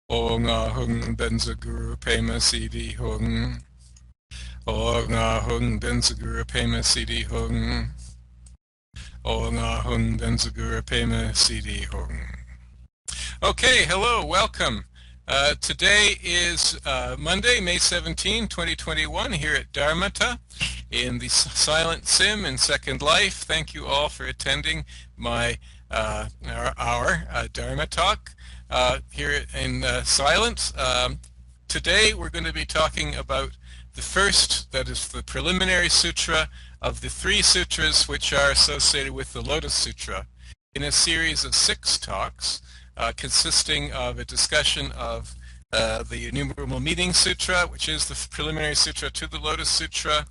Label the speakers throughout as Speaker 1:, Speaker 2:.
Speaker 1: O nga hung benzaguru pema sidi hung. O nga hung benzaguru pema sidi hung. O nga hung benzaguru pema sidi hung. Okay, hello, welcome. Today is Monday, May 17, 2021, here at Dharmata in the Silent Sim in Second Life. Thank you all for attending our Dharma talk here in silence. Today we're going to be talking about the first, that is the preliminary sutra of the three sutras which are associated with the Lotus Sutra in a series of 6 talks. Consisting of a discussion of the Innumerable Meaning Sutra, which is the preliminary sutra to the Lotus Sutra,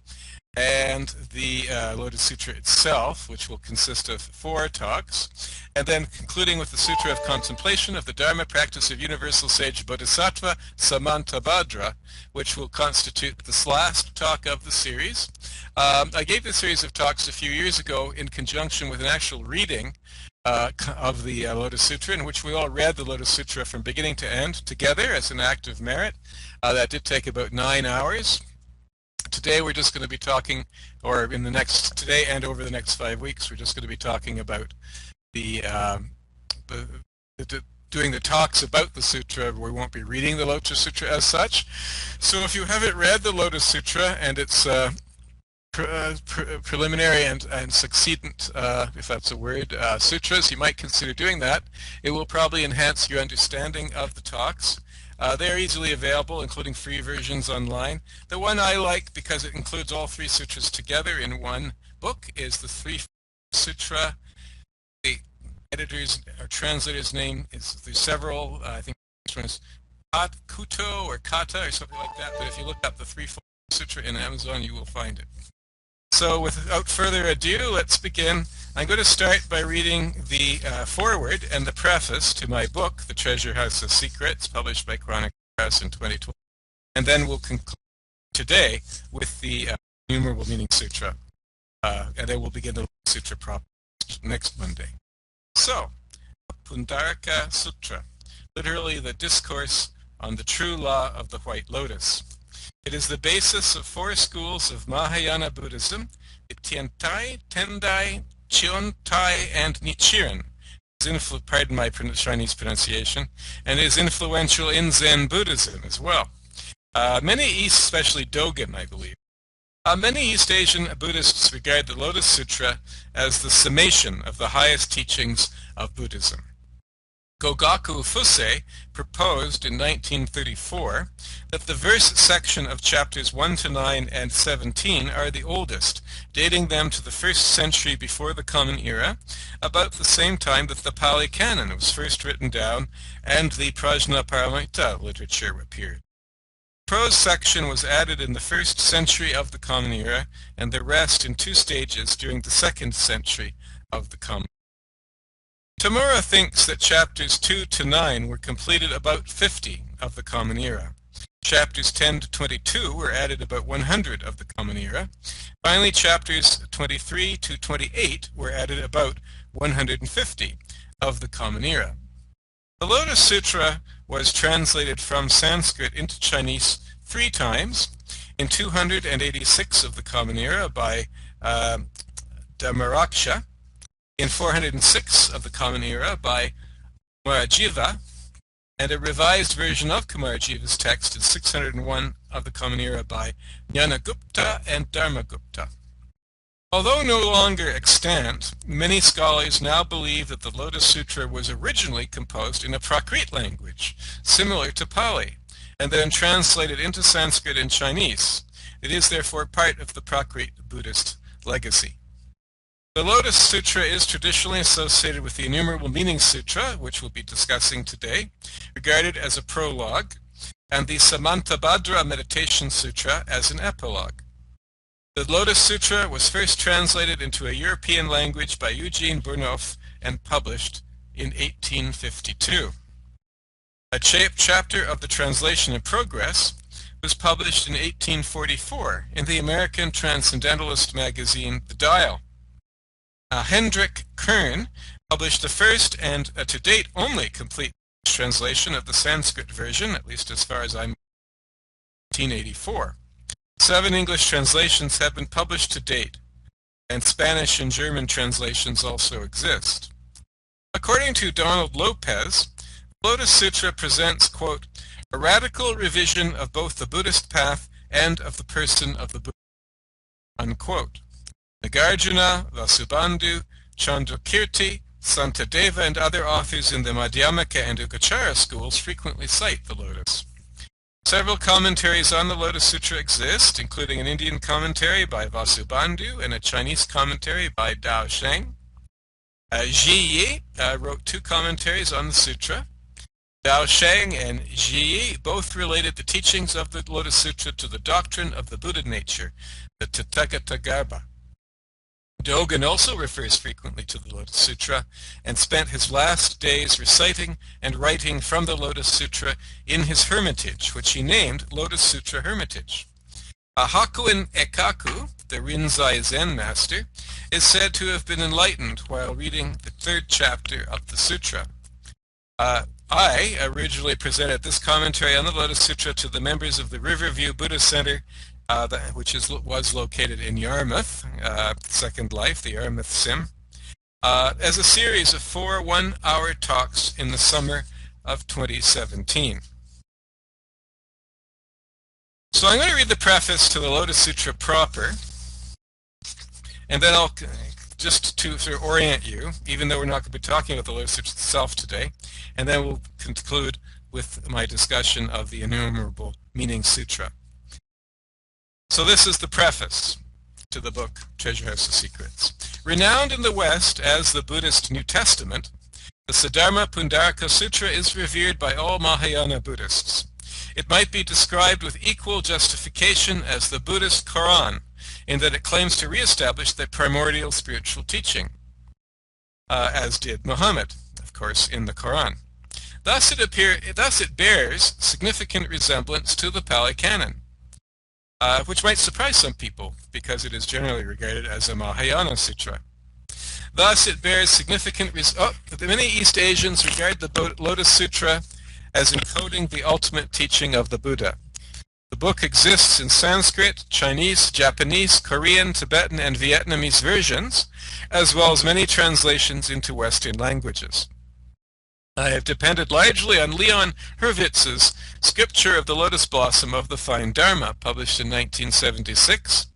Speaker 1: and the Lotus Sutra itself, which will consist of 4 talks, and then concluding with the Sutra of Contemplation of the Dharma Practice of Universal Sage Bodhisattva Samantabhadra, which will constitute this last talk of the series. I gave this series of talks a few years ago in conjunction with an actual reading of the Lotus Sutra, in which we all read the Lotus Sutra from beginning to end together as an act of merit. That did take about 9 hours. Today we're just going to be talking, or today and over the next 5 weeks, we're just going to be talking about doing the talks about the sutra. We won't be reading the Lotus Sutra as such. So if you haven't read the Lotus Sutra and its preliminary and succeedent, if that's a word, sutras, you might consider doing that. It will probably enhance your understanding of the talks. They're easily available, including free versions online. The one I like, because it includes all 3 sutras together in one book, is the 3 Sutra. The editor's or translator's name is, there's several, I think this one is Kuto or Kata or something like that, but if you look up the 3 Sutra in Amazon, you will find it. So without further ado, let's begin. I'm going to start by reading the foreword and the preface to my book, The Treasure House of Secrets, published by Chronic Press in 2012. And then we'll conclude today with the Innumerable Meaning Sutra. And then we'll begin the Sutra proper next Monday. So, Pundarika Sutra, literally the discourse on the true law of the White Lotus. It is the basis of 4 schools of Mahayana Buddhism, Tiantai, Tendai, Chiontai, and Nichiren. Pardon my Chinese pronunciation, and is influential in Zen Buddhism as well. Many East, especially Dogen, I believe. Many East Asian Buddhists regard the Lotus Sutra as the summation of the highest teachings of Buddhism. Gogaku Fusei proposed in 1934 that the verse section of chapters 1 to 9 and 17 are the oldest, dating them to the 1st century before the Common Era, about the same time that the Pali Canon was first written down and the Prajnaparamita literature appeared. The prose section was added in the 1st century of the Common Era, and the rest in 2 stages during the 2nd century of the Common Era. Tamura thinks that chapters 2 to 9 were completed about 50 of the Common Era. Chapters 10 to 22 were added about 100 of the Common Era. Finally, chapters 23 to 28 were added about 150 of the Common Era. The Lotus Sutra was translated from Sanskrit into Chinese 3 times, in 286 of the Common Era by Dhamaraksha, in 406 of the Common Era by Kumarajiva, and a revised version of Kumarajiva's text in 601 of the Common Era by Jnanagupta and Dharmagupta. Although no longer extant, many scholars now believe that the Lotus Sutra was originally composed in a Prakrit language, similar to Pali, and then translated into Sanskrit and Chinese. It is therefore part of the Prakrit Buddhist legacy. The Lotus Sutra is traditionally associated with the Innumerable Meaning Sutra, which we'll be discussing today, regarded as a prologue, and the Samantabhadra Meditation Sutra as an epilogue. The Lotus Sutra was first translated into a European language by Eugene Burnouf and published in 1852. A chapter of the translation in progress was published in 1844 in the American transcendentalist magazine The Dial. Hendrik Kern published the first and to date only complete translation of the Sanskrit version, at least as far as I'm 1984. 7 English translations have been published to date, and Spanish and German translations also exist. According to Donald Lopez, the Lotus Sutra presents, quote, a radical revision of both the Buddhist path and of the person of the Buddha, unquote. Nagarjuna, Vasubandhu, Chandrakirti, Santadeva, and other authors in the Madhyamaka and Ukachara schools frequently cite the Lotus. Several commentaries on the Lotus Sutra exist, including an Indian commentary by Vasubandhu and a Chinese commentary by Dao Sheng. Zhi Yi wrote 2 commentaries on the Sutra. Dao Sheng and Zhi Yi both related the teachings of the Lotus Sutra to the doctrine of the Buddha nature, the Tathagata. Dogen also refers frequently to the Lotus Sutra and spent his last days reciting and writing from the Lotus Sutra in his hermitage, which he named Lotus Sutra Hermitage. Hakuin Ekaku, the Rinzai Zen master, is said to have been enlightened while reading the 3rd chapter of the sutra. I originally presented this commentary on the Lotus Sutra to the members of the Riverview Buddhist Center, which was located in Yarmouth, Second Life, the Yarmouth Sim, as a series of 4 one-hour talks in the summer of 2017. So I'm going to read the preface to the Lotus Sutra proper, and then I'll, just to sort of orient you, even though we're not going to be talking about the Lotus Sutra itself today, and then we'll conclude with my discussion of the Innumerable Meaning Sutra. So this is the preface to the book Treasure House of Secrets. Renowned in the West as the Buddhist New Testament, the Siddharma Pundaraka Sutra is revered by all Mahayana Buddhists. It might be described with equal justification as the Buddhist Quran, in that it claims to reestablish the primordial spiritual teaching, as did Muhammad, of course, in the Quran. Thus it bears significant resemblance to the Pali Canon, which might surprise some people, because it is generally regarded as a Mahayana Sutra. Thus it bears significant many East Asians regard the Lotus Sutra as encoding the ultimate teaching of the Buddha. The book exists in Sanskrit, Chinese, Japanese, Korean, Tibetan, and Vietnamese versions, as well as many translations into Western languages. I have depended largely on Leon Hurwitz's Scripture of the Lotus Blossom of the Fine Dharma, published in 1976,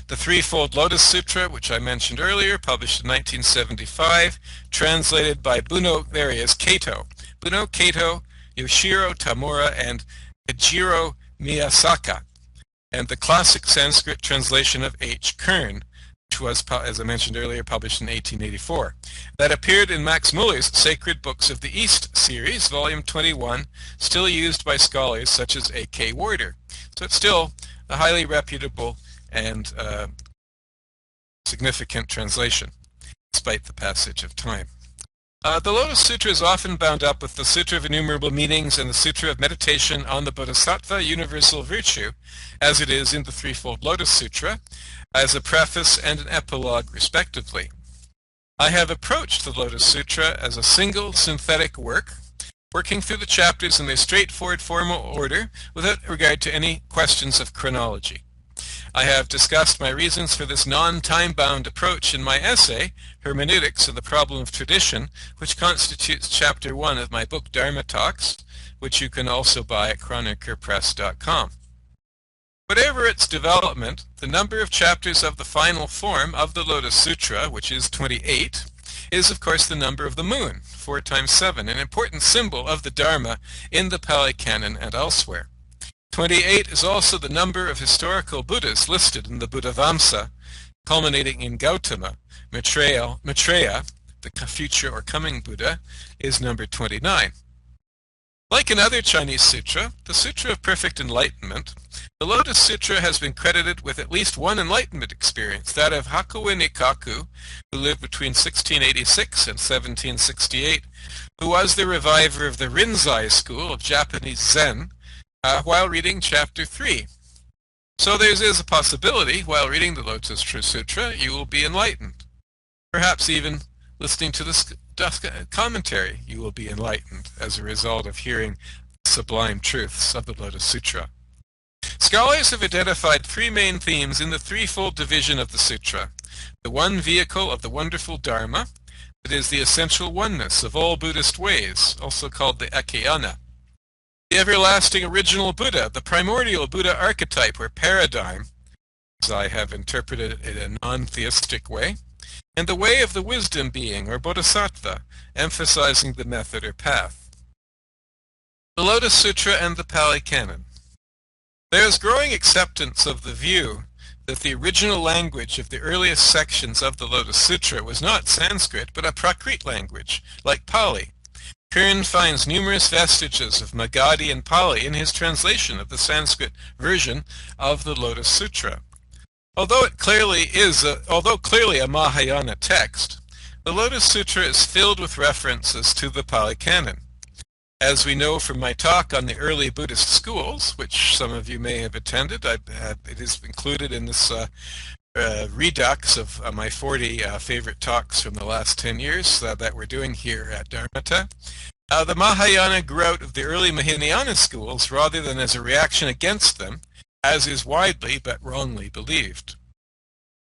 Speaker 1: the Threefold Lotus Sutra, which I mentioned earlier, published in 1975, translated by Kato, Yoshiro Tamura, and Ejiro Miyasaka, and the classic Sanskrit translation of H. Kern, which was, as I mentioned earlier, published in 1884. That appeared in Max Muller's Sacred Books of the East series, volume 21, still used by scholars such as A.K. Warder. So it's still a highly reputable and significant translation, despite the passage of time. The Lotus Sutra is often bound up with the Sutra of Innumerable Meanings and the Sutra of Meditation on the Bodhisattva Universal Virtue, as it is in the Threefold Lotus Sutra, as a preface and an epilogue, respectively. I have approached the Lotus Sutra as a single synthetic work, working through the chapters in their straightforward formal order without regard to any questions of chronology. I have discussed my reasons for this non-time-bound approach in my essay, Hermeneutics of the Problem of Tradition, which constitutes Chapter 1 of my book Dharma Talks, which you can also buy at chronikerpress.com. Whatever its development, the number of chapters of the final form of the Lotus Sutra, which is 28, is of course the number of the moon, 4 times 7, an important symbol of the Dharma in the Pali Canon and elsewhere. 28 is also the number of historical Buddhas listed in the Buddhavamsa, culminating in Gautama. Maitreya, the future or coming Buddha, is number 29. Like another Chinese sutra, the Sutra of Perfect Enlightenment, the Lotus Sutra has been credited with at least one enlightenment experience, that of Hakuin Ikaku, who lived between 1686 and 1768, who was the reviver of the Rinzai school of Japanese Zen, while reading Chapter 3. So there is a possibility, while reading the Lotus Sutra, you will be enlightened. Perhaps even listening to commentary, you will be enlightened as a result of hearing the sublime truths of the Lotus Sutra. Scholars have identified three main themes in the threefold division of the Sutra. The one vehicle of the wonderful Dharma, that is the essential oneness of all Buddhist ways, also called the Ekayana. The everlasting original Buddha, the primordial Buddha archetype or paradigm, as I have interpreted it in a non-theistic way, and the way of the wisdom being or bodhisattva, emphasizing the method or path. The Lotus Sutra and the Pali Canon. There is growing acceptance of the view that the original language of the earliest sections of the Lotus Sutra was not Sanskrit, but a Prakrit language, like Pali. Kern finds numerous vestiges of Magadhi and Pali in his translation of the Sanskrit version of the Lotus Sutra. Although clearly a Mahayana text, the Lotus Sutra is filled with references to the Pali Canon. As we know from my talk on the early Buddhist schools, which some of you may have attended, it is included in this redux of my 40 favorite talks from the last 10 years that we're doing here at Dharmata. The Mahayana grew out of the early Mahayana schools rather than as a reaction against them, as is widely but wrongly believed.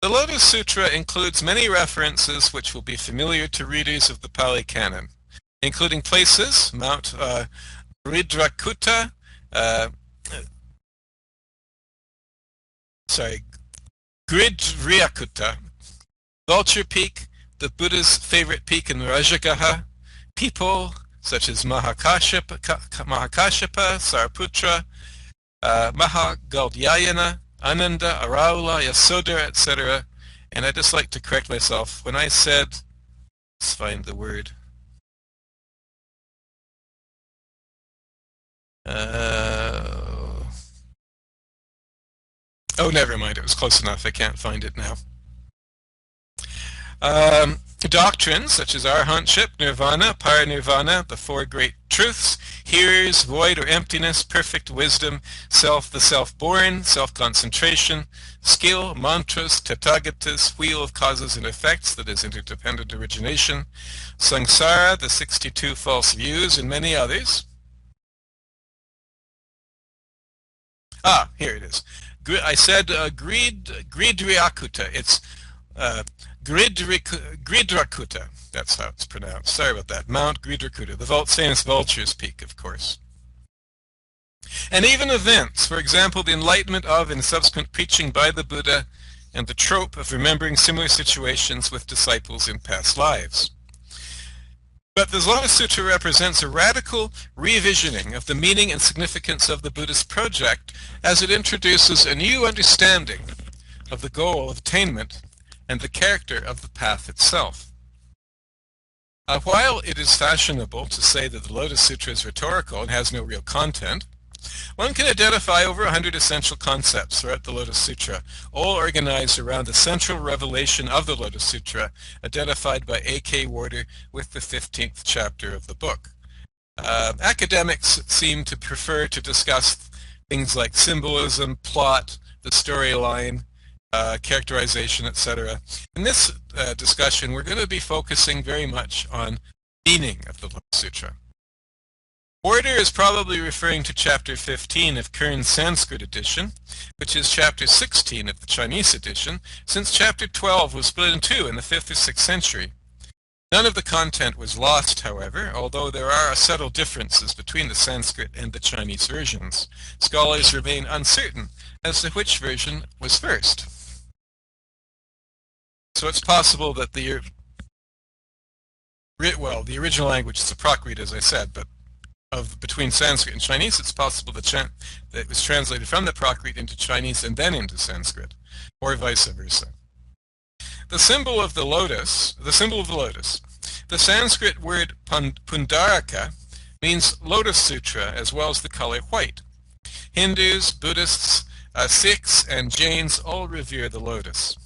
Speaker 1: The Lotus Sutra includes many references which will be familiar to readers of the Pali Canon, including places, Mount Gridrakutta, Gridriakutta, Vulture Peak, the Buddha's favorite peak in Rajagaha, people such as Mahakashapa, Sariputra, Mahagaldhyayana, Ananda, Araula, Yasodhara, etc. And I just like to correct myself. When I said, let's find the word. Oh, never mind. It was close enough. I can't find it now. Doctrines such as arahantship, nirvana, parinirvana, the four great truths, hearers, void or emptiness, perfect wisdom, self, the self-born, self-concentration, skill, mantras, tathagatas, wheel of causes and effects, that is interdependent origination, samsara, the 62 false views, and many others. Here it is. I said Gridriakutta. It's Gridrakutta. That's how it's pronounced. Sorry about that. Mount Gridrakutta. The famous Vulture's Peak, of course. And even events, for example, the enlightenment of and subsequent preaching by the Buddha, and the trope of remembering similar situations with disciples in past lives. But the Lotus Sutra represents a radical revisioning of the meaning and significance of the Buddhist project as it introduces a new understanding of the goal of attainment and the character of the path itself. While it is fashionable to say that the Lotus Sutra is rhetorical and has no real content, one can identify over 100 essential concepts throughout the Lotus Sutra, all organized around the central revelation of the Lotus Sutra, identified by A.K. Warder with the 15th chapter of the book. Academics seem to prefer to discuss things like symbolism, plot, the storyline, characterization, etc. In this discussion, we're going to be focusing very much on meaning of the Lotus Sutra. Warder is probably referring to chapter 15 of Kern's Sanskrit edition, which is chapter 16 of the Chinese edition, since chapter 12 was split in two in the 5th or 6th century. None of the content was lost, however, although there are subtle differences between the Sanskrit and the Chinese versions. Scholars remain uncertain as to which version was first. So it's possible that the original language is the Prakrit, as I said, but between Sanskrit and Chinese, it's possible that it was translated from the Prakrit into Chinese and then into Sanskrit, or vice versa. The symbol of the lotus. The Sanskrit word Pundaraka means Lotus Sutra, as well as the color white. Hindus, Buddhists, Sikhs, and Jains all revere the lotus.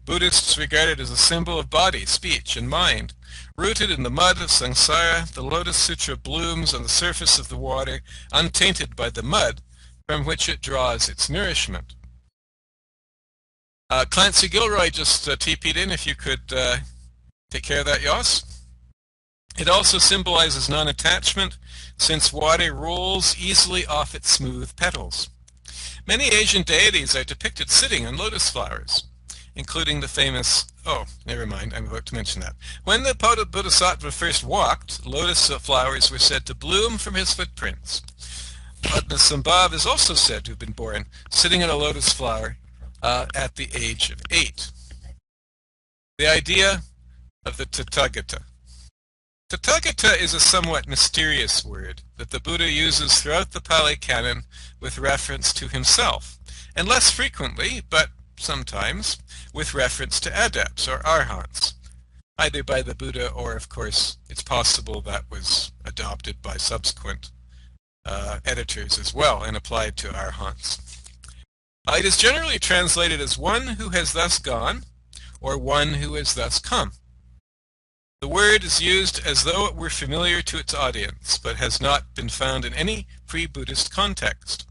Speaker 1: Buddhists regard it as a symbol of body, speech, and mind. Rooted in the mud of samsara, the Lotus Sutra blooms on the surface of the water, untainted by the mud from which it draws its nourishment. Clancy Gilroy just TP'd in. If you could take care of that, Yoss. It also symbolizes non-attachment, since water rolls easily off its smooth petals. Many Asian deities are depicted sitting on lotus flowers, including the famous, oh, never mind, I'm about to mention that. When the Bodhisattva first walked, lotus flowers were said to bloom from his footprints. Padmasambhava is also said to have been born sitting on a lotus flower at the age of 8. The idea of the Tathagata. Tathagata is a somewhat mysterious word that the Buddha uses throughout the Pali Canon with reference to himself, and less frequently, but sometimes, with reference to adepts or arhants, either by the Buddha or, of course, it's possible that was adopted by subsequent editors as well and applied to arhants. It is generally translated as one who has thus gone, or one who has thus come. The word is used as though it were familiar to its audience, but has not been found in any pre-Buddhist context.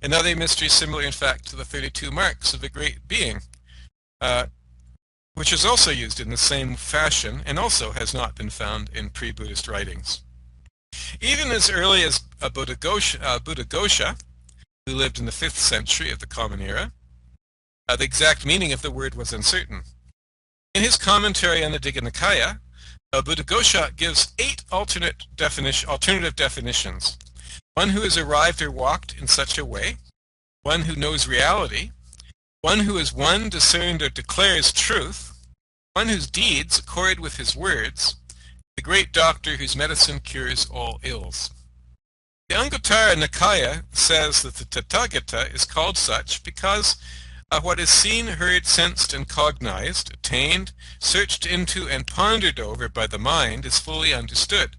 Speaker 1: Another mystery similar, in fact, to the 32 marks of a great being, which is also used in the same fashion and also has not been found in pre-Buddhist writings. Even as early as Buddhaghosa, who lived in the 5th century of the Common Era, the exact meaning of the word was uncertain. In his commentary on the Digha Nikaya, Buddhaghosa gives 8 alternative definitions. One who has arrived or walked in such a way, one who knows reality, one who is one discerned or declares truth, one whose deeds accord with his words, the great doctor whose medicine cures all ills. The Anguttara Nikaya says that the Tathagata is called such because what is seen, heard, sensed, and cognized, attained, searched into, and pondered over by the mind is fully understood.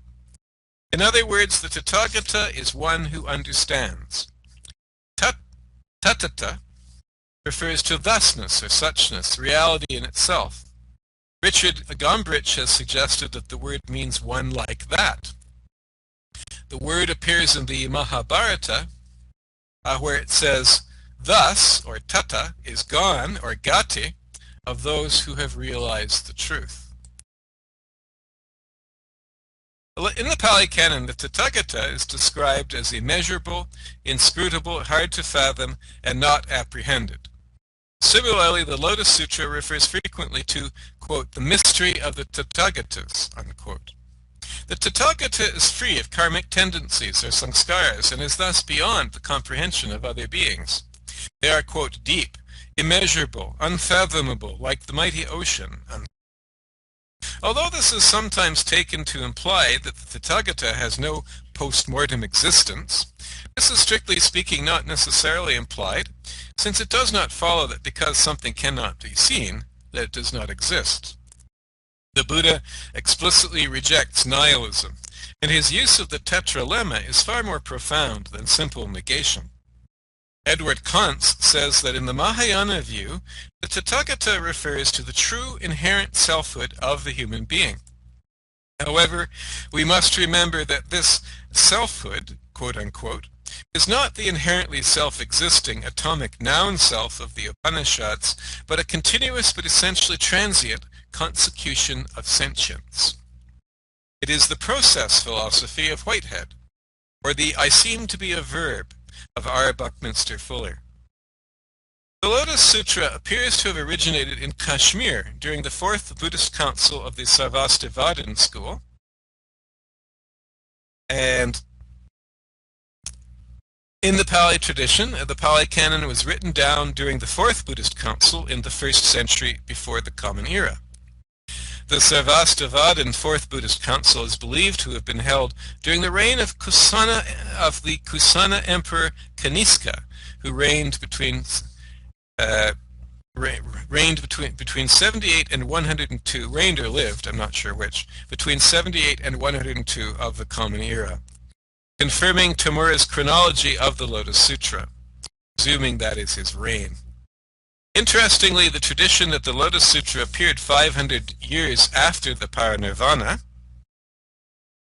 Speaker 1: In other words, the Tathagata is one who understands. Tatata refers to thusness or suchness, reality in itself. Richard Gombrich has suggested that the word means one like that. The word appears in the Mahabharata, where it says, thus, or tata, is gone, or gati, of those who have realized the truth. In the Pali Canon, the Tathagata is described as immeasurable, inscrutable, hard to fathom, and not apprehended. Similarly, the Lotus Sutra refers frequently to, quote, the mystery of the Tathagatas, unquote. The Tathagata is free of karmic tendencies or samskaras and is thus beyond the comprehension of other beings. They are, quote, deep, immeasurable, unfathomable, like the mighty ocean. Although this is sometimes taken to imply that the Tathagata has no post-mortem existence, this is strictly speaking not necessarily implied, since it does not follow that because something cannot be seen, that it does not exist. The Buddha explicitly rejects nihilism, and his use of the tetralemma is far more profound than simple negation. Edward Kuntz says that in the Mahayana view, the Tathagata refers to the true inherent selfhood of the human being. However, we must remember that this selfhood, quote-unquote, is not the inherently self-existing atomic noun self of the Upanishads, but a continuous but essentially transient consecution of sentience. It is the process philosophy of Whitehead, or the I seem to be a verb of R. Buckminster Fuller. The Lotus Sutra appears to have originated in Kashmir during the 4th Buddhist Council of the Sarvastivadin school, and in the Pali tradition, the Pali Canon was written down during the 4th Buddhist Council in the 1st century before the Common Era. The Sarvastivadin 4th Buddhist Council is believed to have been held during the reign of the Kusana Emperor Kanishka, who reigned between 78 and 102, reigned or lived, I'm not sure which, between 78 and 102 of the Common Era, confirming Tamura's chronology of the Lotus Sutra, presuming that is his reign. Interestingly, the tradition that the Lotus Sutra appeared 500 years after the Parinirvana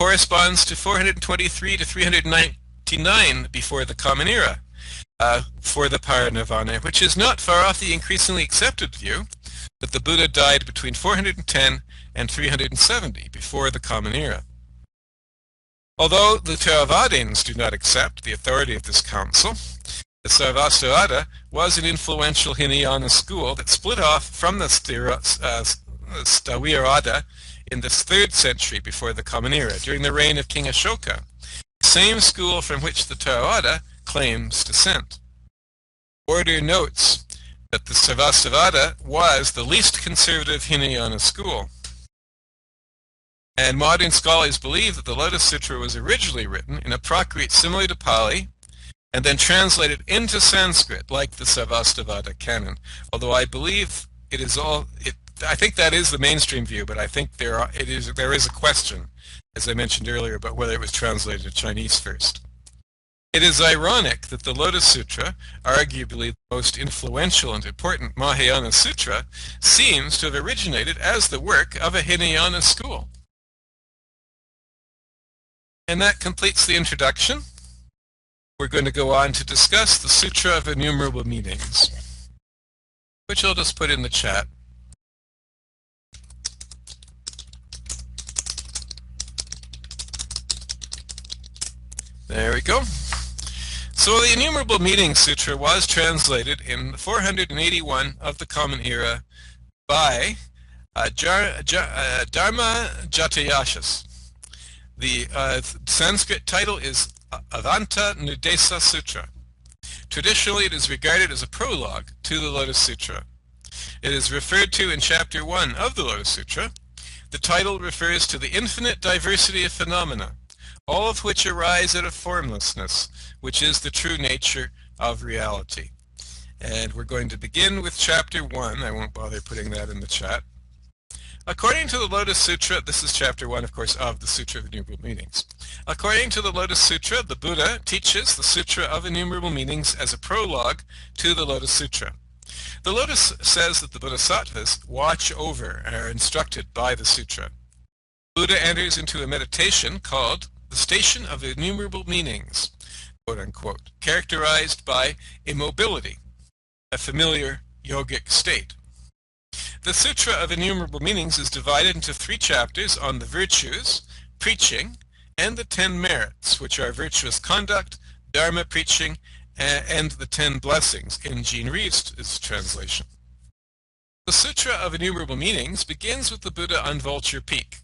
Speaker 1: corresponds to 423 to 399 before the Common Era for the Parinirvana, which is not far off the increasingly accepted view that the Buddha died between 410 and 370 before the Common Era. Although the Theravadins do not accept the authority of this council, the Sarvastivada was an influential Hinayana school that split off from the Sthavirada in the 3rd century before the Common Era, during the reign of King Ashoka, the same school from which the Theravada claims descent. The order notes that the Sarvastivada was the least conservative Hinayana school, and modern scholars believe that the Lotus Sutra was originally written in a Prakrit similar to Pali, and then translated into Sanskrit like the Sarvastivada canon. Although I believe I think that is the mainstream view, but I think there is a question, as I mentioned earlier, about whether it was translated to Chinese first. It is ironic that the Lotus Sutra, arguably the most influential and important Mahayana sutra, seems to have originated as the work of a Hinayana school. And that completes the introduction. We're going to go on to discuss the Sutra of Innumerable Meanings, which I'll just put in the chat. There we go. So the Innumerable Meanings Sutra was translated in 481 of the Common Era by Dharma Jatayashas. The Sanskrit title is Avanta Nudesa Sutra. Traditionally, it is regarded as a prologue to the Lotus Sutra. It is referred to in Chapter 1 of the Lotus Sutra. The title refers to the infinite diversity of phenomena, all of which arise out of formlessness, which is the true nature of reality. And we're going to begin with Chapter 1. I won't bother putting that in the chat. According to the Lotus Sutra, this is Chapter 1, of course, of the Sutra of Innumerable Meanings. According to the Lotus Sutra, the Buddha teaches the Sutra of Innumerable Meanings as a prologue to the Lotus Sutra. The Lotus says that the Bodhisattvas watch over and are instructed by the Sutra. Buddha enters into a meditation called the Station of Innumerable Meanings, quote unquote, characterized by immobility, a familiar yogic state. The Sutra of Innumerable Meanings is divided into 3 chapters on the virtues, preaching, and the 10 merits, which are virtuous conduct, dharma preaching, and the 10 blessings in Jean Reeves' translation. The Sutra of Innumerable Meanings begins with the Buddha on Vulture Peak,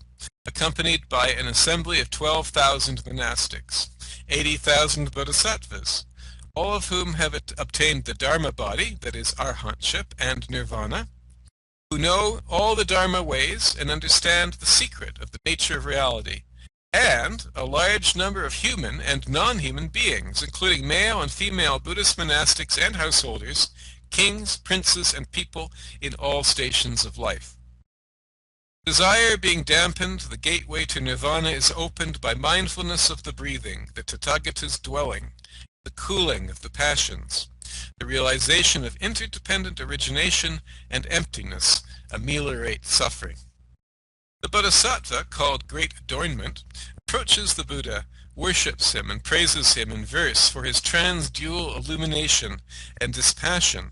Speaker 1: accompanied by an assembly of 12,000 monastics, 80,000 bodhisattvas, all of whom have obtained the Dharma body, that is arhatship and nirvana, who know all the Dharma ways and understand the secret of the nature of reality, and a large number of human and non-human beings, including male and female Buddhist monastics and householders, kings, princes, and people in all stations of life. Desire being dampened, the gateway to nirvana is opened by mindfulness of the breathing, the Tathagata's dwelling, the cooling of the passions. The realization of interdependent origination and emptiness ameliorate suffering. The Bodhisattva, called Great Adornment, approaches the Buddha, worships him, and praises him in verse for his trans-dual illumination and dispassion,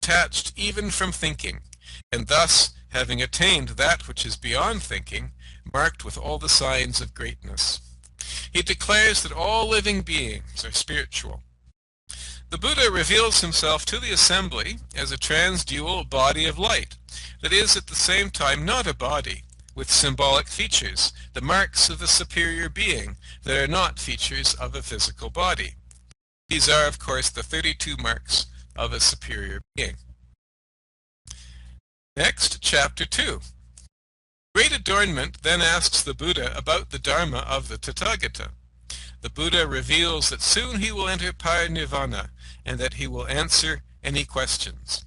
Speaker 1: detached even from thinking, and thus, having attained that which is beyond thinking, marked with all the signs of greatness. He declares that all living beings are spiritual. The Buddha reveals himself to the assembly as a trans-dual body of light that is at the same time not a body, with symbolic features, the marks of a superior being that are not features of a physical body. These are, of course, the 32 marks of a superior being. Next, Chapter 2. Great Adornment then asks the Buddha about the Dharma of the Tathagata. The Buddha reveals that soon he will enter parinirvana and that he will answer any questions.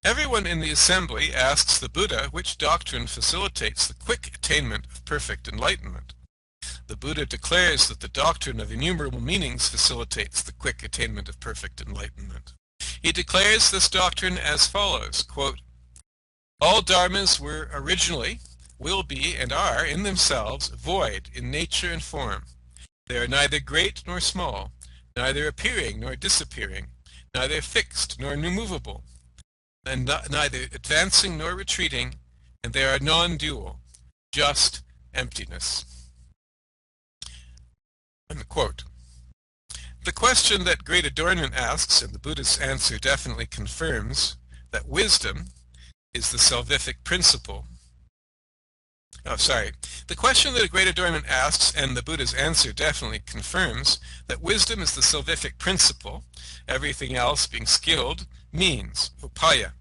Speaker 1: Everyone in the assembly asks the Buddha which doctrine facilitates the quick attainment of perfect enlightenment. The Buddha declares that the doctrine of innumerable meanings facilitates the quick attainment of perfect enlightenment. He declares this doctrine as follows, quote, all dharmas were originally, will be, and are in themselves void in nature and form. They are neither great nor small, neither appearing nor disappearing, neither fixed nor immovable, and neither advancing nor retreating, and they are non-dual. just emptiness. Unquote. The question that Great Adornment asks, and the Buddhist answer definitely confirms, that wisdom is the salvific principle. The question that a Great Adornment asks, and the Buddha's answer definitely confirms, that wisdom is the salvific principle, everything else being skilled, means, upaya.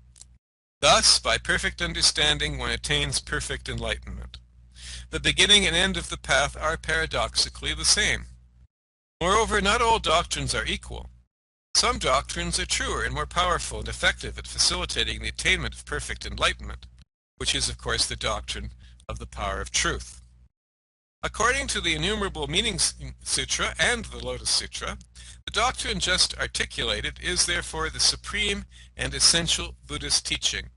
Speaker 1: Thus, by perfect understanding, one attains perfect enlightenment. The beginning and end of the path are paradoxically the same. Moreover, not all doctrines are equal. Some doctrines are truer and more powerful and effective at facilitating the attainment of perfect enlightenment, which is, of course, the doctrine of the power of truth. According to the Innumerable Meanings Sutra and the Lotus Sutra, the doctrine just articulated is therefore the supreme and essential Buddhist teaching,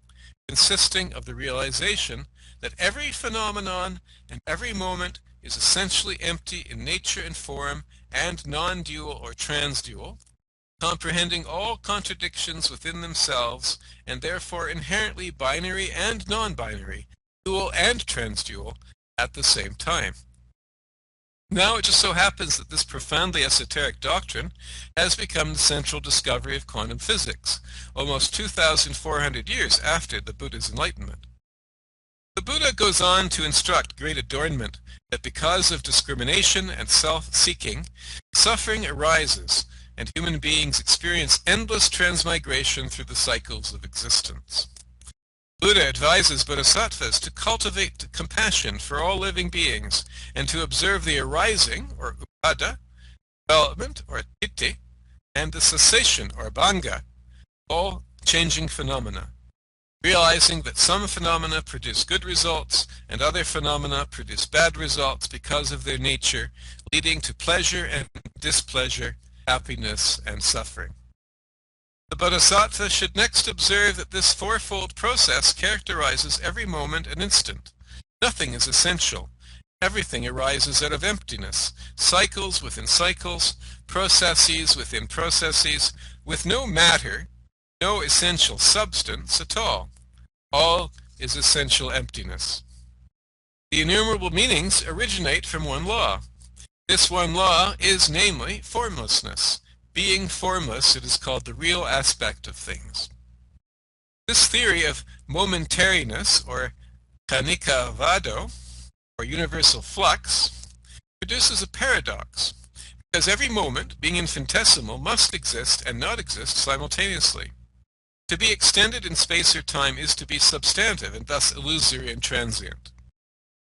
Speaker 1: consisting of the realization that every phenomenon and every moment is essentially empty in nature and form and non-dual or trans-dual, comprehending all contradictions within themselves and therefore inherently binary and non-binary, dual and trans-dual at the same time. Now it just so happens that this profoundly esoteric doctrine has become the central discovery of quantum physics, almost 2,400 years after the Buddha's enlightenment. The Buddha goes on to instruct Great Adornment that because of discrimination and self-seeking, suffering arises and human beings experience endless transmigration through the cycles of existence. Buddha advises bodhisattvas to cultivate compassion for all living beings and to observe the arising, or upada, development, or titi, and the cessation, or bhanga, all changing phenomena, realizing that some phenomena produce good results and other phenomena produce bad results because of their nature, leading to pleasure and displeasure, happiness and suffering. The bodhisattva should next observe that this fourfold process characterizes every moment and instant. Nothing is essential. Everything arises out of emptiness, cycles within cycles, processes within processes, with no matter, no essential substance at all. All is essential emptiness. The innumerable meanings originate from one law. This one law is, namely, formlessness. Being formless, it is called the real aspect of things. This theory of momentariness, or kanika vado, or universal flux, produces a paradox, because every moment, being infinitesimal, must exist and not exist simultaneously. To be extended in space or time is to be substantive and thus illusory and transient.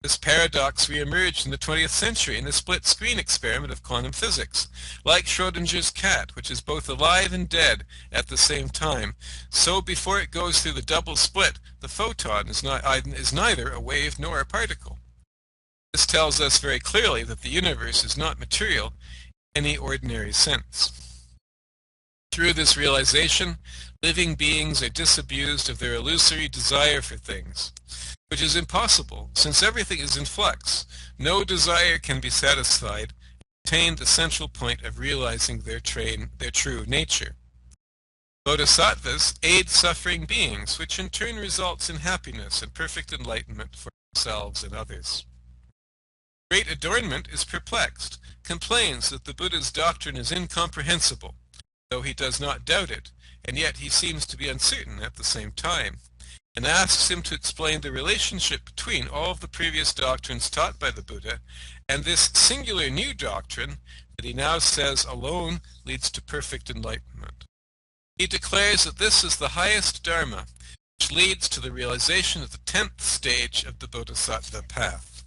Speaker 1: This paradox re-emerged in the 20th century in the split-screen experiment of quantum physics, like Schrödinger's cat, which is both alive and dead at the same time. So before it goes through the double split, the photon is neither a wave nor a particle. This tells us very clearly that the universe is not material in any ordinary sense. Through this realization, living beings are disabused of their illusory desire for things, which is impossible, since everything is in flux. No desire can be satisfied, and attain the central point of realizing their true nature. Bodhisattvas aid suffering beings, which in turn results in happiness and perfect enlightenment for themselves and others. Great Adornment is perplexed, complains that the Buddha's doctrine is incomprehensible, though he does not doubt it, and yet he seems to be uncertain at the same time, and asks him to explain the relationship between all of the previous doctrines taught by the Buddha and this singular new doctrine that he now says alone leads to perfect enlightenment. He declares that this is the highest Dharma, which leads to the realization of the 10th stage of the Bodhisattva path.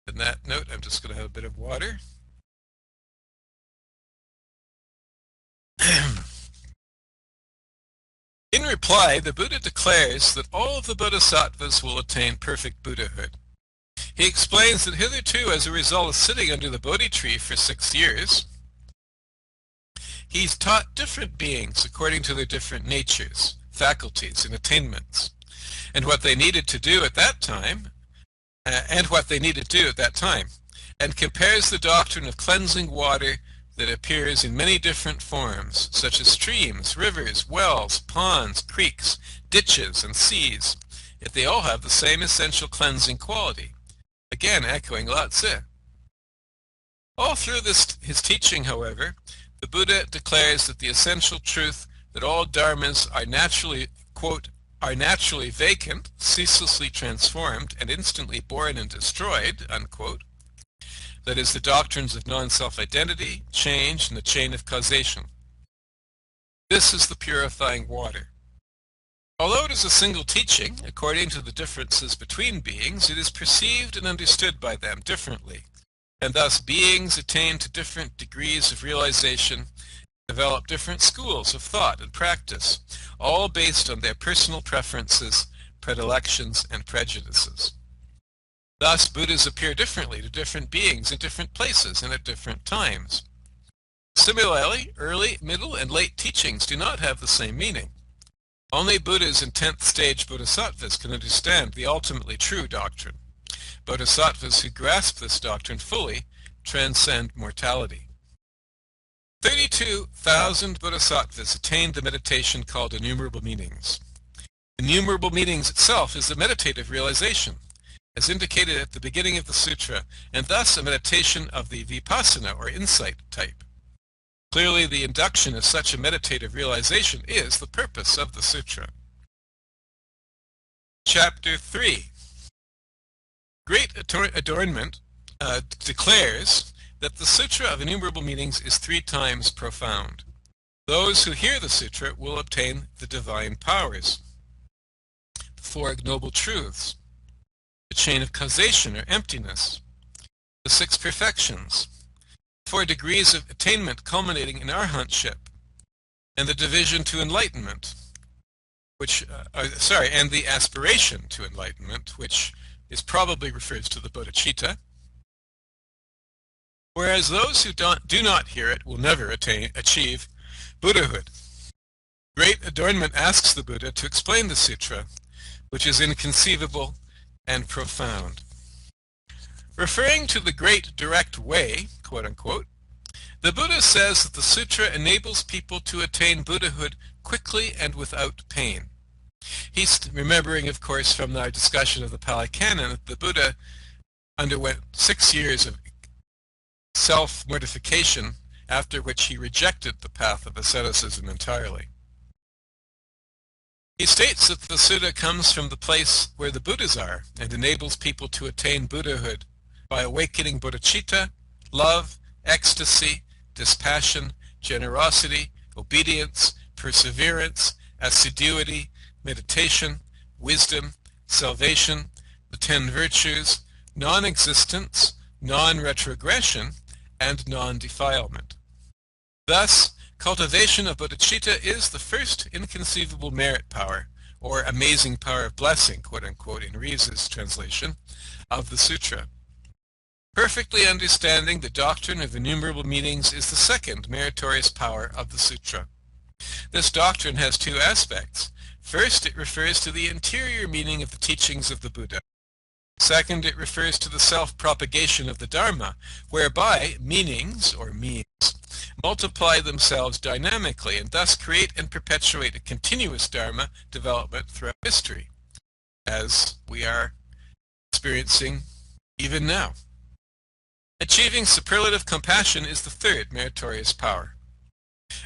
Speaker 1: On that note, I'm just going to have a bit of water. In reply, the Buddha declares that all of the bodhisattvas will attain perfect Buddhahood. He explains that hitherto, as a result of sitting under the Bodhi tree for 6 years, he's taught different beings according to their different natures, faculties, and attainments, and what they needed to do at that time, and compares the doctrine of cleansing water that appears in many different forms, such as streams, rivers, wells, ponds, creeks, ditches, and seas, yet they all have the same essential cleansing quality. again echoing Lao Tzu. All through his teaching, however, the Buddha declares that the essential truth that all dharmas are naturally, quote, are naturally vacant, ceaselessly transformed, and instantly born and destroyed, unquote. That is, the doctrines of non-self-identity, change, and the chain of causation. This is the purifying water. Although it is a single teaching, according to the differences between beings, it is perceived and understood by them differently, and thus beings attain to different degrees of realization, develop different schools of thought and practice, all based on their personal preferences, predilections, and prejudices. Thus, Buddhas appear differently to different beings in different places and at different times. Similarly, early, middle, and late teachings do not have the same meaning. Only Buddhas and 10th stage bodhisattvas can understand the ultimately true doctrine. Bodhisattvas who grasp this doctrine fully transcend mortality. 32,000 bodhisattvas attained the meditation called innumerable meanings. Innumerable meanings itself is a meditative realization, as indicated at the beginning of the sutra, and thus a meditation of the vipassana or insight type. Clearly, the induction of such a meditative realization is the purpose of the sutra. Chapter 3. Great Adornment declares that the Sutra of Innumerable Meanings is 3 times profound. Those who hear the sutra will obtain the divine powers, the 4 ignoble truths, the chain of causation or emptiness, the 6 perfections, 4 degrees of attainment culminating in arhatship, and the division to enlightenment, and the aspiration to enlightenment, which is probably refers to the bodhicitta, whereas those who do not hear it will never achieve Buddhahood. Great Adornment asks the Buddha to explain the sutra, which is inconceivable and profound. Referring to the great direct way, quote-unquote, the Buddha says that the sutra enables people to attain Buddhahood quickly and without pain. He's remembering, of course, from our discussion of the Pali Canon, that the Buddha underwent 6 years of self-mortification, after which he rejected the path of asceticism entirely. He states that the Sutta comes from the place where the Buddhas are and enables people to attain Buddhahood by awakening bodhicitta, love, ecstasy, dispassion, generosity, obedience, perseverance, assiduity, meditation, wisdom, salvation, the 10 virtues, non-existence, non-retrogression, and non-defilement. Thus, cultivation of bodhicitta is the first inconceivable merit power, or amazing power of blessing, quote-unquote, in Ries's translation, of the sutra. Perfectly understanding the doctrine of innumerable meanings is the second meritorious power of the sutra. This doctrine has 2 aspects. First, it refers to the interior meaning of the teachings of the Buddha. Second, it refers to the self-propagation of the Dharma, whereby meanings, or means, multiply themselves dynamically and thus create and perpetuate a continuous Dharma development throughout history, as we are experiencing even now. Achieving superlative compassion is the third meritorious power.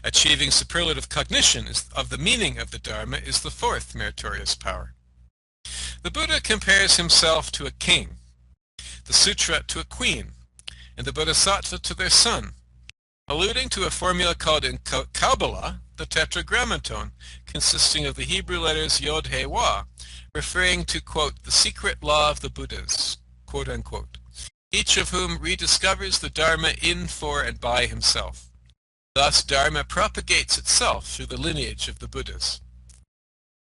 Speaker 1: Achieving superlative cognition of the meaning of the Dharma is the 4th meritorious power. The Buddha compares himself to a king, the sutra to a queen, and the bodhisattva to their son, alluding to a formula called in Kabbalah the Tetragrammaton, consisting of the Hebrew letters Yod He Wah, referring to, quote, the secret law of the Buddhas, quote unquote, each of whom rediscovers the Dharma in, for, and by himself. Thus, Dharma propagates itself through the lineage of the Buddhas.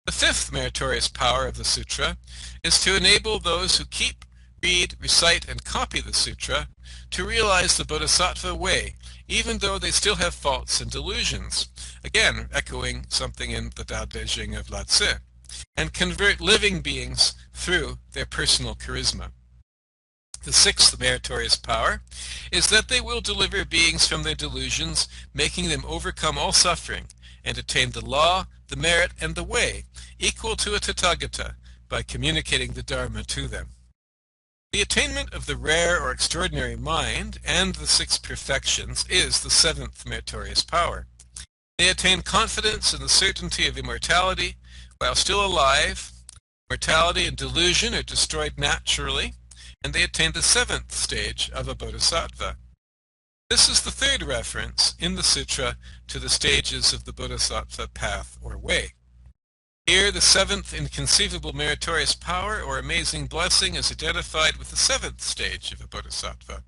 Speaker 1: The 5th meritorious power of the sutra is to enable those who keep, read, recite, and copy the sutra to realize the bodhisattva way, even though they still have faults and delusions, again echoing something in the Tao Te Ching of Lao Tzu, and convert living beings through their personal charisma. The 6th meritorious power is that they will deliver beings from their delusions, making them overcome all suffering, and attain the law, the merit, and the way, equal to a Tathagata, by communicating the Dharma to them. The attainment of the rare or extraordinary mind and the six perfections is the seventh meritorious power. They attain confidence in the certainty of immortality while still alive. Mortality and delusion are destroyed naturally, and they attain the seventh stage of a bodhisattva. This is the third reference in the sutra to the stages of the bodhisattva path or way. Here, the seventh inconceivable meritorious power or amazing blessing is identified with the seventh stage of a bodhisattva.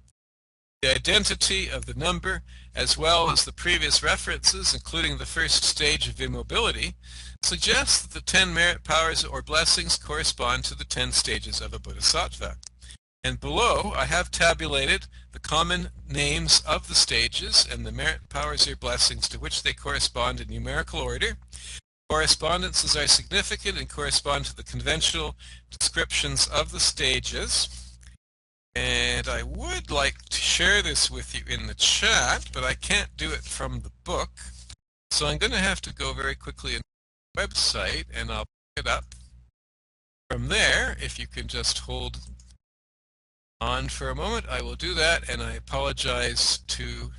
Speaker 1: The identity of the number, as well as the previous references, including the first stage of immobility, suggests that the 10 merit powers or blessings correspond to the 10 stages of a bodhisattva. And below, I have tabulated the common names of the stages and the merit powers or blessings to which they correspond in numerical order. Correspondences are significant and correspond to the conventional descriptions of the stages. And I would like to share this with you in the chat, but I can't do it from the book. So I'm going to have to go very quickly to the website, and I'll pick it up. From there, if you can just hold on for a moment, I will do that, and I apologize to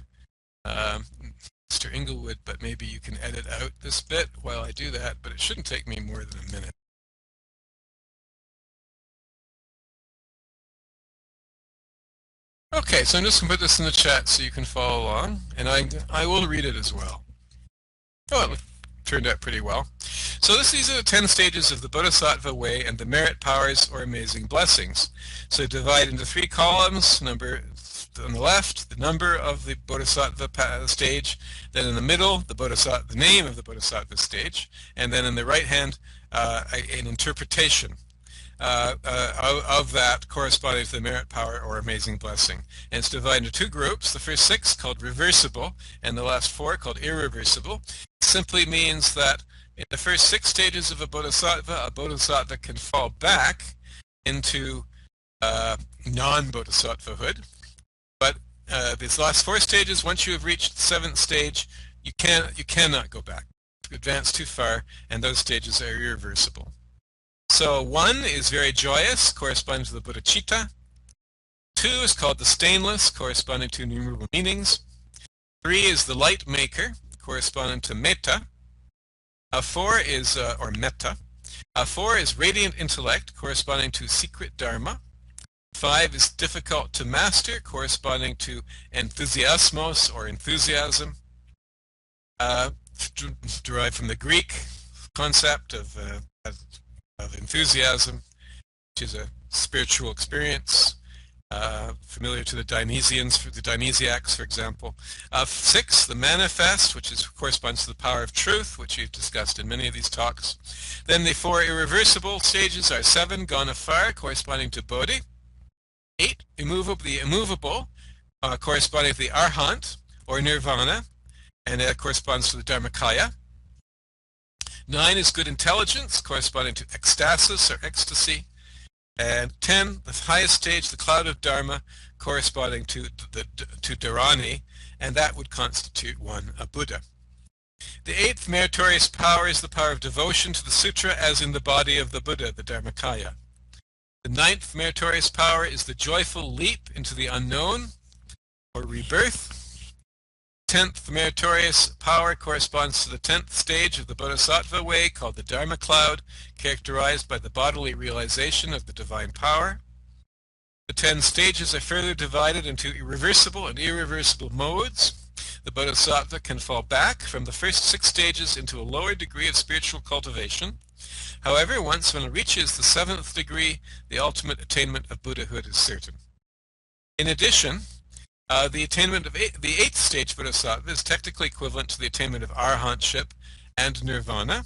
Speaker 1: Mr. Inglewood, but maybe you can edit out this bit while I do that, but it shouldn't take me more than a minute. Okay, so I'm just going to put this in the chat so you can follow along, and I will read it as well. Oh, it turned out pretty well. So these are the 10 stages of the Bodhisattva way and the merit powers or amazing blessings. So divide into 3 columns. Number on the left, the number of the Bodhisattva stage, then in the middle, the name of the Bodhisattva stage, and then in the right hand, an interpretation of that corresponding to the merit power or amazing blessing. And it's divided into 2 groups. The first 6 called reversible and the last 4 called irreversible. It simply means that in the first 6 stages of a bodhisattva can fall back into non-bodhisattvahood. But these last 4 stages, once you have reached the 7th stage, you cannot go back. You advance too far, and those stages are irreversible. So 1 is very joyous, corresponding to the bodhicitta. 2 is called the stainless, corresponding to innumerable meanings. 3 is the light maker, corresponding to metta. 4 is, or metta. 4 is radiant intellect, corresponding to secret dharma. 5 is difficult to master, corresponding to enthusiasmos, or enthusiasm, derived from the Greek concept of enthusiasm, which is a spiritual experience, familiar to the Dionysiacs, for example. 6, the manifest, which corresponds to the power of truth, which we've discussed in many of these talks. Then the 4 irreversible stages are 7, gone afar, corresponding to bodhi. 8, the immovable, corresponding to the arhat, or nirvana, and that corresponds to the dharmakaya. 9 is good intelligence, corresponding to ecstasis or ecstasy. And 10, the highest stage, the cloud of dharma, corresponding to dharani, and that would constitute a Buddha. The 8th meritorious power is the power of devotion to the sutra as in the body of the Buddha, the dharmakaya. The 9th meritorious power is the joyful leap into the unknown, or rebirth. 10th meritorious power corresponds to the 10th stage of the Bodhisattva way, called the Dharma cloud, characterized by the bodily realization of the divine power. The 10 stages are further divided into irreversible and irreversible modes. The Bodhisattva can fall back from the first 6 stages into a lower degree of spiritual cultivation. However, once one reaches the 7th degree, the ultimate attainment of Buddhahood is certain. In addition, the attainment of the 8th stage Bodhisattva is technically equivalent to the attainment of arhatship and nirvana,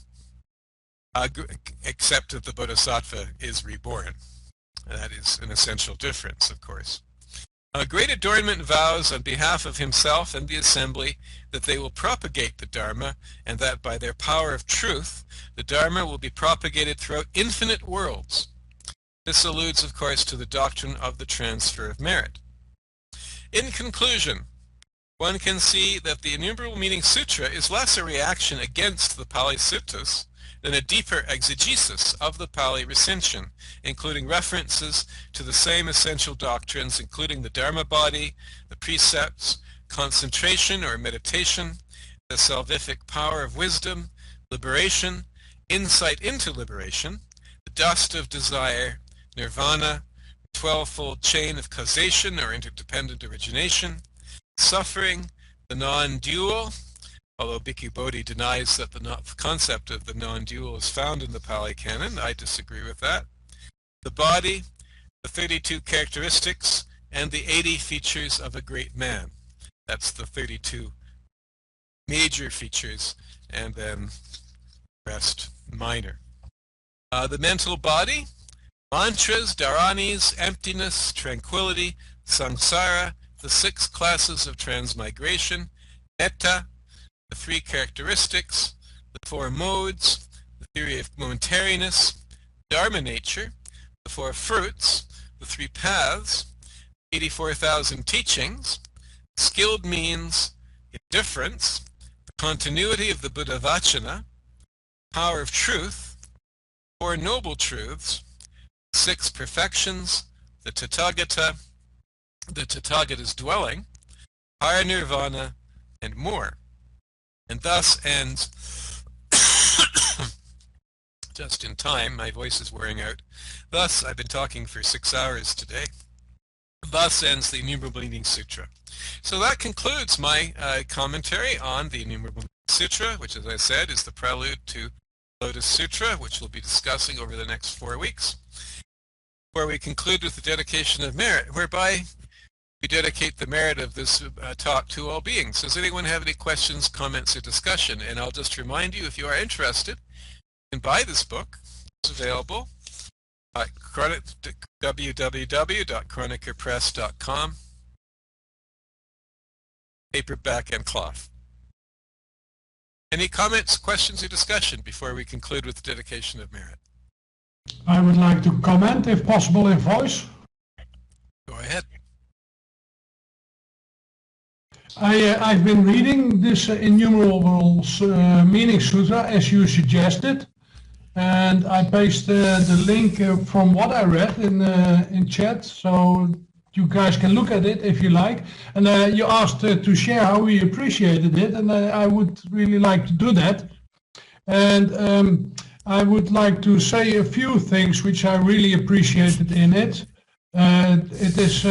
Speaker 1: except that the Bodhisattva is reborn. That is an essential difference, of course. Great Adornment vows on behalf of himself and the assembly that they will propagate the Dharma, and that by their power of truth, the Dharma will be propagated throughout infinite worlds. This alludes, of course, to the doctrine of the transfer of merit. In conclusion, one can see that the Innumerable Meaning Sutra is less a reaction against the Pali Suttas then a deeper exegesis of the Pali recension, including references to the same essential doctrines, including the Dharma body, the precepts, concentration or meditation, the salvific power of wisdom, liberation, insight into liberation, the dust of desire, nirvana, the 12-fold chain of causation or interdependent origination, suffering, the non-dual, although Bhikkhu Bodhi denies that the concept of the non-dual is found in the Pali Canon. I disagree with that. The body, the 32 characteristics, and the 80 features of a great man. That's the 32 major features, and then the rest minor. The mental body, mantras, dharanis, emptiness, tranquility, samsara, the 6 classes of transmigration, metta, the 3 characteristics, the 4 modes, the theory of momentariness, dharma nature, the 4 fruits, the 3 paths, 84,000 teachings, skilled means, indifference, the continuity of the Buddha Vachana, power of truth, 4 noble truths, 6 perfections, the Tathagata, the Tathagata's dwelling, Parinirvana, and more. And thus ends, just in time, my voice is wearing out. Thus, I've been talking for 6 hours today. Thus ends the Innumerable Meaning Sutra. So that concludes my commentary on the Innumerable Meaning Sutra, which, as I said, is the prelude to Lotus Sutra, which we'll be discussing over the next 4 weeks, where we conclude with the dedication of merit, whereby we dedicate the merit of this talk to all beings. Does anyone have any questions, comments, or discussion? And I'll just remind you, if you are interested, you can buy this book. It's available at www.chronicapress.com, paperback and cloth. Any comments, questions, or discussion before we conclude with the dedication of merit?
Speaker 2: I would like to comment, if possible, in voice.
Speaker 1: Go ahead.
Speaker 2: I've been reading this Innumerable Meaning Sutra as you suggested, and I pasted the link from what I read in chat, so you guys can look at it if you like. And you asked to share how we appreciated it, and I would really like to do that. And I would like to say a few things which I really appreciated in it. It is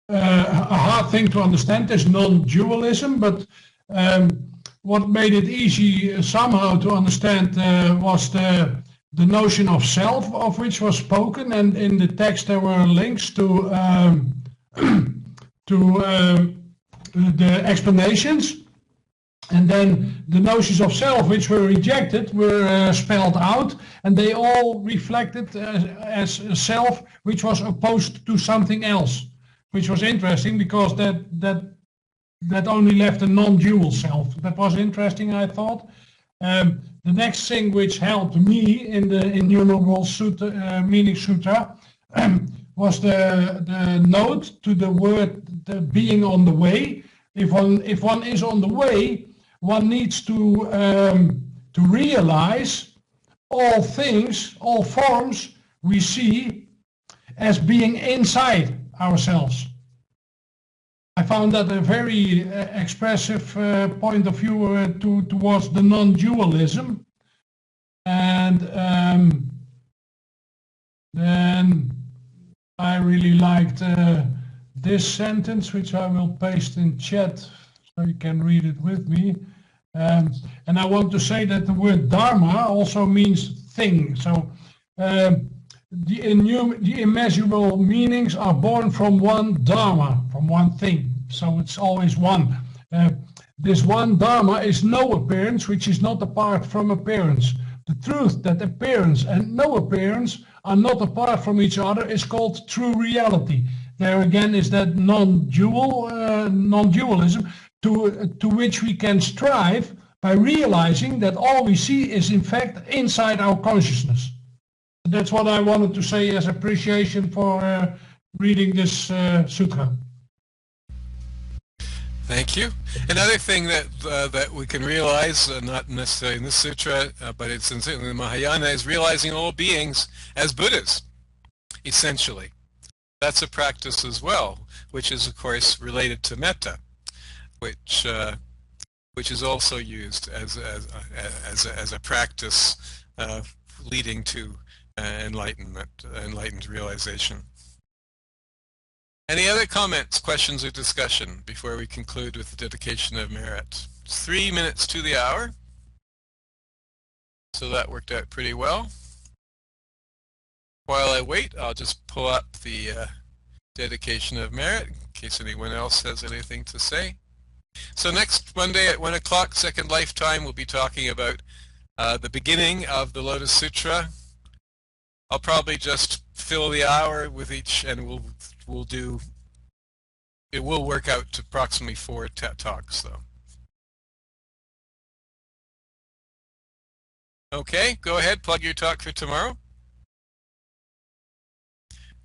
Speaker 2: a hard thing to understand, this non-dualism, but what made it easy somehow to understand was the notion of self, of which was spoken, and in the text there were links to the explanations, and then the notions of self which were rejected were spelled out, and they all reflected as a self which was opposed to something else, which was interesting because that only left a non-dual self. That was interesting, I thought. The next thing which helped me in the Innumerable Meaning Sutra was the note to the word being on the way. If one is on the way, one needs to realize all things, all forms we see as being inside ourselves. I found that a very expressive point of view towards the non-dualism. And then I really liked this sentence, which I will paste in chat so you can read it with me. And I want to say that the word dharma also means thing. So the immeasurable meanings are born from one dharma, from one thing. So it's always one. This one dharma is no appearance, which is not apart from appearance. The truth that appearance and no appearance are not apart from each other is called true reality. There again is that non-dualism to which we can strive by realizing that all we see is in fact inside our consciousness. That's what I wanted to say as appreciation for reading this sutra.
Speaker 1: Thank you. Another thing that we can realize, not necessarily in this sutra, but it's in the Mahayana, is realizing all beings as Buddhas, essentially. That's a practice as well, which is, of course, related to metta, which is also used as a practice leading to enlightened realization. Any other comments, questions, or discussion before we conclude with the dedication of merit? It's 3 minutes to the hour, so that worked out pretty well. While I wait, I'll just pull up the dedication of merit in case anyone else has anything to say. So next Monday at 1 o'clock, Second Lifetime, we'll be talking about the beginning of the Lotus Sutra. I'll probably just fill the hour with each, and it will work out to approximately 4 talks though. Okay, go ahead, plug your talk for tomorrow.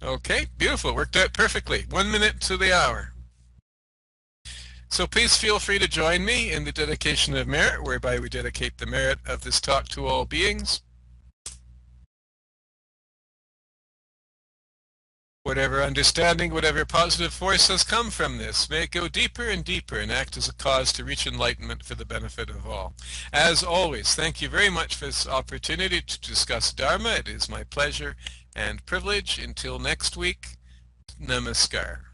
Speaker 1: Okay, beautiful, worked out perfectly. 1 minute to the hour. So please feel free to join me in the dedication of merit, whereby we dedicate the merit of this talk to all beings. Whatever understanding, whatever positive force has come from this, may it go deeper and deeper and act as a cause to reach enlightenment for the benefit of all. As always, thank you very much for this opportunity to discuss Dharma. It is my pleasure and privilege. Until next week, Namaskar.